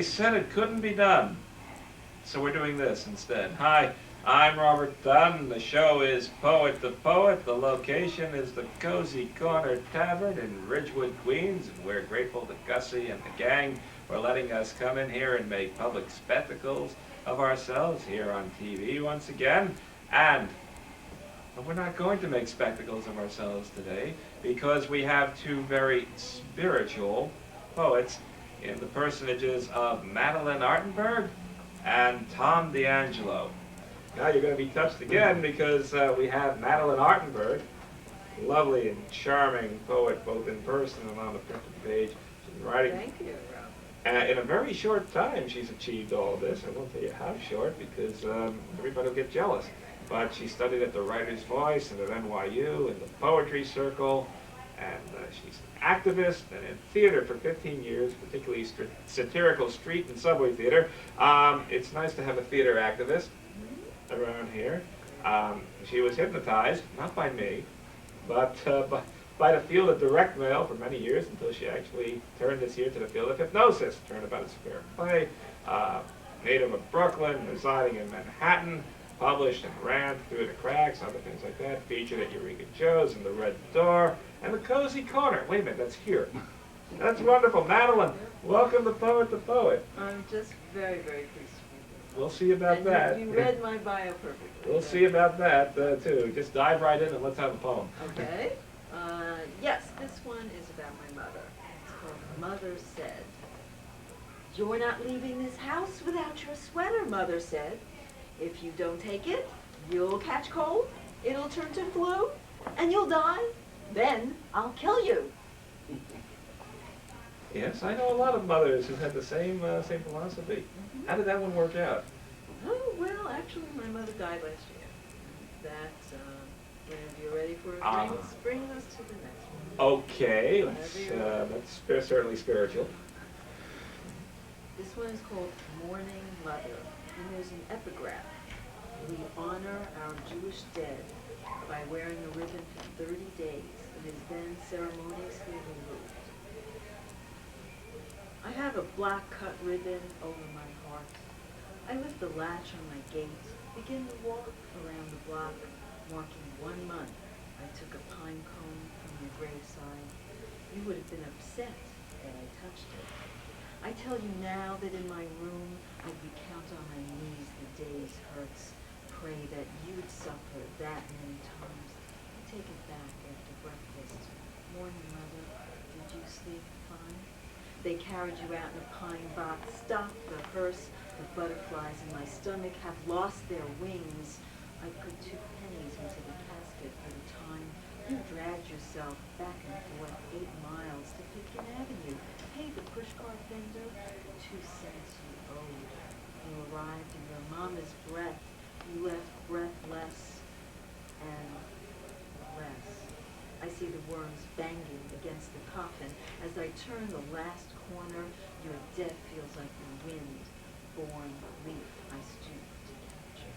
said it couldn't be done. So we're doing this instead. Hi, I'm Robert Dunn. The show is Poet the Poet. The location is the Cozy Corner Tavern in Ridgewood, Queens. And we're grateful to Gussie and the gang for letting us come in here and make public spectacles of ourselves here on TV once again. And we're not going to make spectacles of ourselves today because we have two very spiritual poets in the personages of Madeline Artenberg and Tom D'Angelo. Now you're going to be touched again because we have Madeline Artenberg, lovely and charming poet both in person and on the printed page. She's writing. Thank you, Rob. In a very short time she's achieved all of this. I won't tell you how short because everybody will get jealous. But she studied at the Writer's Voice and at NYU in the Poetry Circle, and she's an activist and in theater for 15 years, particularly satirical street and subway theater. It's nice to have a theater activist around here. She was hypnotized, not by me, but by the field of direct mail for many years until she actually turned this year to the field of hypnosis. Turnabout is fair play, native of Brooklyn, residing in Manhattan, published in Rand, Through the Cracks, other things like that, featured at Eureka Joe's and The Red Door, and The Cozy Corner. Wait a minute, that's here. That's wonderful. Madeline, welcome to Poet the Poet. I'm just very, very pleased to be here. We'll see about And that. You read my bio perfectly. We'll see about that, too. Just dive right in and let's have a poem. Okay. Yes, this one is about my mother. It's called Mother Said. "You're not leaving this house without your sweater," Mother said. "If you don't take it, you'll catch cold, it'll turn to flu, and you'll die. Then I'll kill you." Yes, I know a lot of mothers who had the same philosophy. How did that one work out? Oh, well, actually, my mother died last year. That's, whenever you're ready for it, bring us to the next one. Okay, that's certainly spiritual. This one is called Mourning Mother, and there's an epigraph. "We honor our Jewish dead by wearing a ribbon for 30 days. It is then ceremoniously removed. I have a black cut ribbon over my heart. I lift the latch on my gate, begin to walk around the block, marking 1 month I took a pine cone from your graveside. You would have been upset that I touched it. I tell you now that in my room I'd recount on my knees the day's hurts, pray that you'd suffer that many times. I take it back after breakfast. Morning, Mother, did you sleep fine? They carried you out in a pine box, stopped the hearse. The butterflies in my stomach have lost their wings. I put 2 pennies into the casket for the time you dragged yourself back and forth 8 miles to 5th Avenue. Paid the pushcart vendor 2 cents you owed. You arrived in your mama's breath. You left breathless and less. I see the worms banging against the coffin. As I turn the last corner, your death feels like the wind-born leaf I stoop to capture.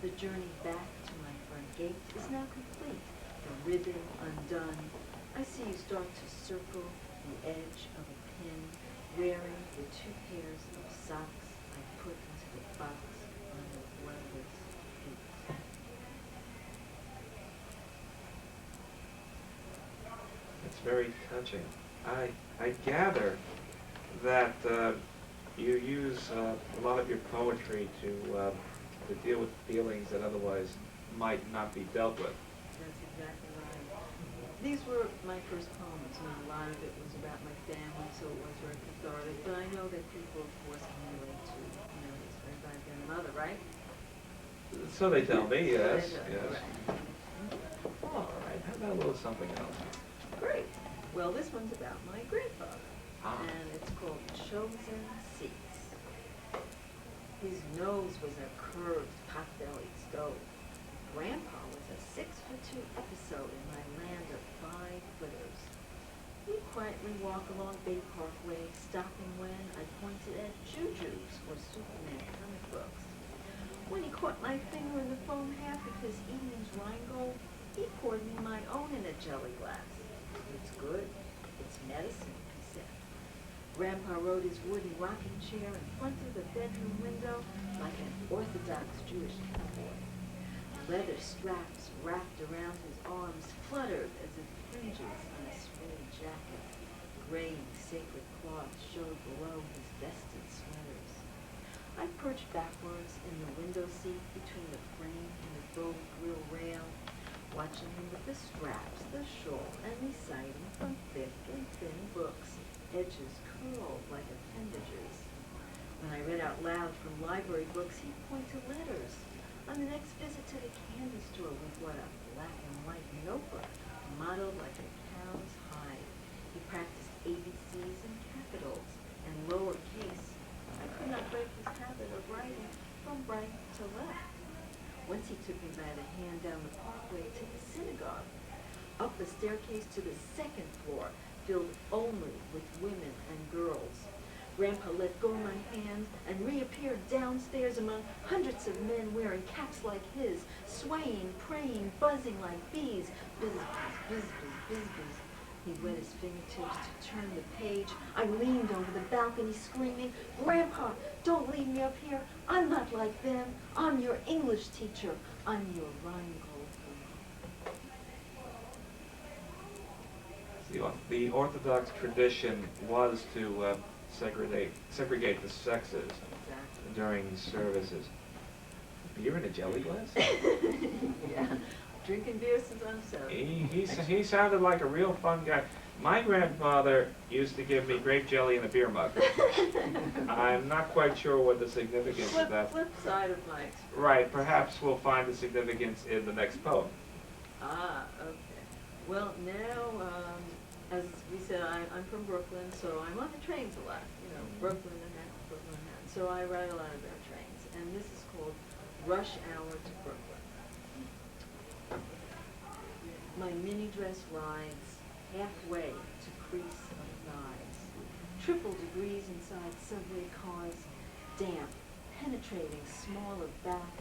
The journey back to my front gate is now complete. The ribbon undone. I see you start to circle the edge of a pin, wearing the 2 pairs of socks I put into the box on your bloodless feet. It's very touching. I gather that you use a lot of your poetry to deal with feelings that otherwise might not be dealt with. That's exactly right. These were my first poems, and a lot of it was about my family, so it was very cathartic. But I know that people, of course, can relate to, it's everybody got a mother, right? So they tell me, yes, So they yes. tell me, right. All right, how about a little something else? Great. Well, this one's about my grandfather, and it's called Chosen Seats. His nose was a curved pot-bellied stove. Grandpa was a 6'2" episode in my land of 5 footers. We'd quietly walk along Bay Parkway, stopping when I pointed at Juju's or Superman comic books. When he caught my finger in the foam half of his evening's Rheingold, he poured me my own in a jelly glass. It's good. It's medicine, he said. Grandpa rode his wooden rocking chair in front of the bedroom window like an Orthodox Jewish cowboy. Leather straps wrapped around his arms fluttered as if fringes on a suede jacket. Gray sacred cloth showed below his vested sweaters. I perched backwards in the window seat between the frame and the gold grill rail, watching him with the straps, the shawl, and reciting from thick and thin books, edges curled like appendages. When I read out loud from library books, he'd point to letters. On the next visit to the candy store, we bought a black and white notebook modeled like a cow's hide. He practiced ABCs and capitals and lowercase. I could not break his habit of writing from right to left. Once he took me by the hand down the parkway to the synagogue, up the staircase to the second floor, filled only with women and girls. Grandpa let go of my hand and reappeared downstairs among hundreds of men wearing caps like his, swaying, praying, buzzing like bees. Buzz, buzz, buzz, buzz, buzz, buzz. He wet his fingertips to turn the page. I leaned over the balcony screaming, "Grandpa, don't leave me up here. I'm not like them. I'm your English teacher. I'm your Rheingold." The Orthodox tradition was to segregate the sexes Exactly. during services. Beer in a jelly glass? Yeah, drinking beer since I'm 7. He sounded like a real fun guy. My grandfather used to give me grape jelly in a beer mug. I'm not quite sure what the significance of that. Flip side of my experience. Right, perhaps we'll find the significance in the next poem. Ah, okay. Well, now, as we said, I'm from Brooklyn, so I'm on the trains a lot. You know, Brooklyn, Manhattan, Brooklyn, Manhattan. So I ride a lot of their trains, and this is called Rush Hour to Brooklyn. My mini dress rides halfway to crease of thighs. Triple degrees inside subway cars, damp, penetrating small of back,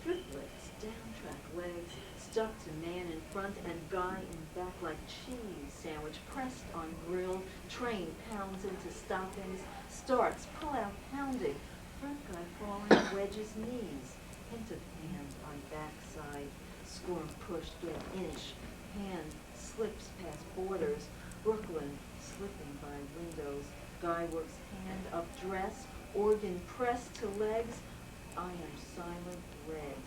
thriftlets, down-track legs, stuck to man in front and guy in back like cheese sandwich pressed on grill, train pounds into stoppings, starts, pull out pounding, front guy falling, wedges knees, hint of hand on backside, score pushed, get inch, hand slips past borders, Brooklyn slipping by windows, guy works hand up dress, organ pressed to legs, I am silent red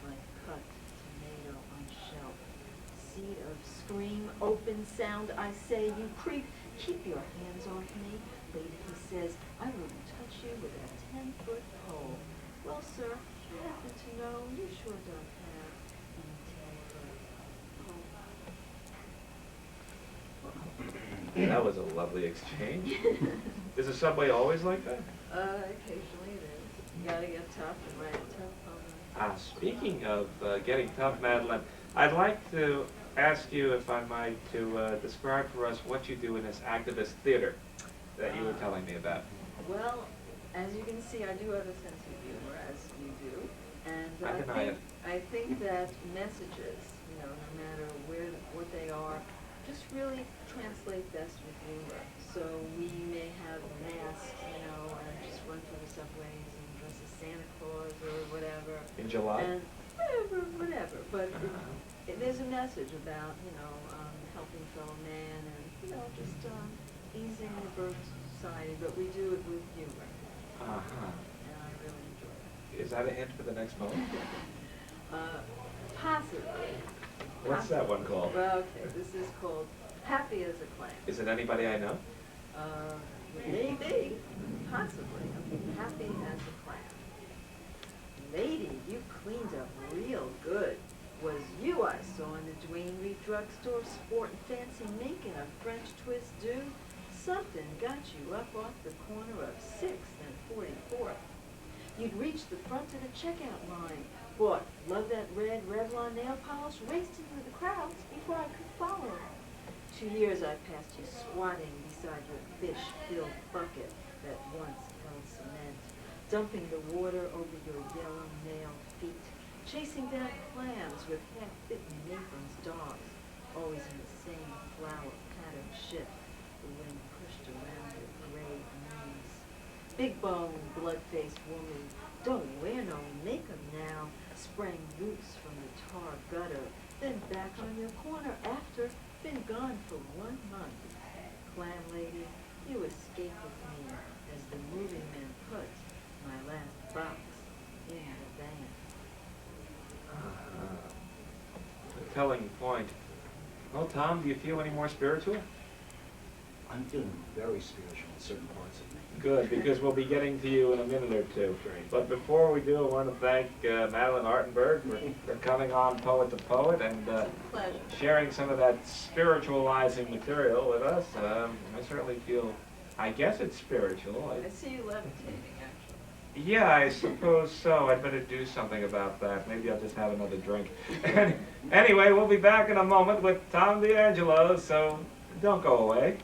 like cut tomato on shelf. Seed of scream, open sound, I say, you creep, keep your hands off me. Later he says, I wouldn't touch you with a 10-foot pole. Well, sir, I happen to know you sure don't have any 10-foot pole. That was a lovely exchange. Is the subway always like that? Occasionally it is. You gotta get tough and write a tough poem. Speaking of getting tough, Madeline, I'd like to ask you, if I might, to describe for us what you do in this activist theater that you were telling me about. Well, as you can see, I do have a sense of humor, as you do. And I deny it. I think that messages, you know, no matter what they are, just really translate best with humor. So we may have masks, you know, and just run through the subways and dress as Santa Claus or whatever. In July? And whatever. But there's a message about, you know, helping fellow man and, you know, just easing the burden of society. But we do it with humor. Uh-huh. And I really enjoy it. Is that a hint for the next poem? Possibly. What's that one called? Well, okay, this is called Happy as a Clam. Is it anybody I know? Maybe, possibly. Okay, Happy as a Clam. Lady, you cleaned up real good. Was you I saw in the Duane Reade drugstore sporting fancy making a French twist do? Something got you up off the corner of 6th and 44th. You'd reached the front of the checkout line. Bought, love that red Revlon nail polish, raced into the crowds before I could follow. 2 years I passed you squatting beside your fish-filled bucket that once held cement, dumping the water over your yellow nailed feet, chasing down clams with half-bitten Nathan's dogs, always in the same flower pattern shift, the wind pushed around your gray Big bone, blood-faced woman, don't wear no makeup now. Sprang loose from the tar gutter, then back on your corner after, been gone for 1 month. Clam lady, you escaped with me as the moving man put my last box in the van. A telling point. Well, Tom, do you feel any more spiritual? I'm feeling very spiritual in certain parts of me. Good, because we'll be getting to you in a minute or two. Great. But before we do, I want to thank Madeline Artenberg for coming on Poet to Poet and Pleasure. sharing some of that spiritualizing material with us. I certainly feel, I guess it's spiritual. I see you levitating, actually. Yeah, I suppose so. I'd better do something about that. Maybe I'll just have another drink. Anyway, we'll be back in a moment with Tom D'Angelo, so don't go away.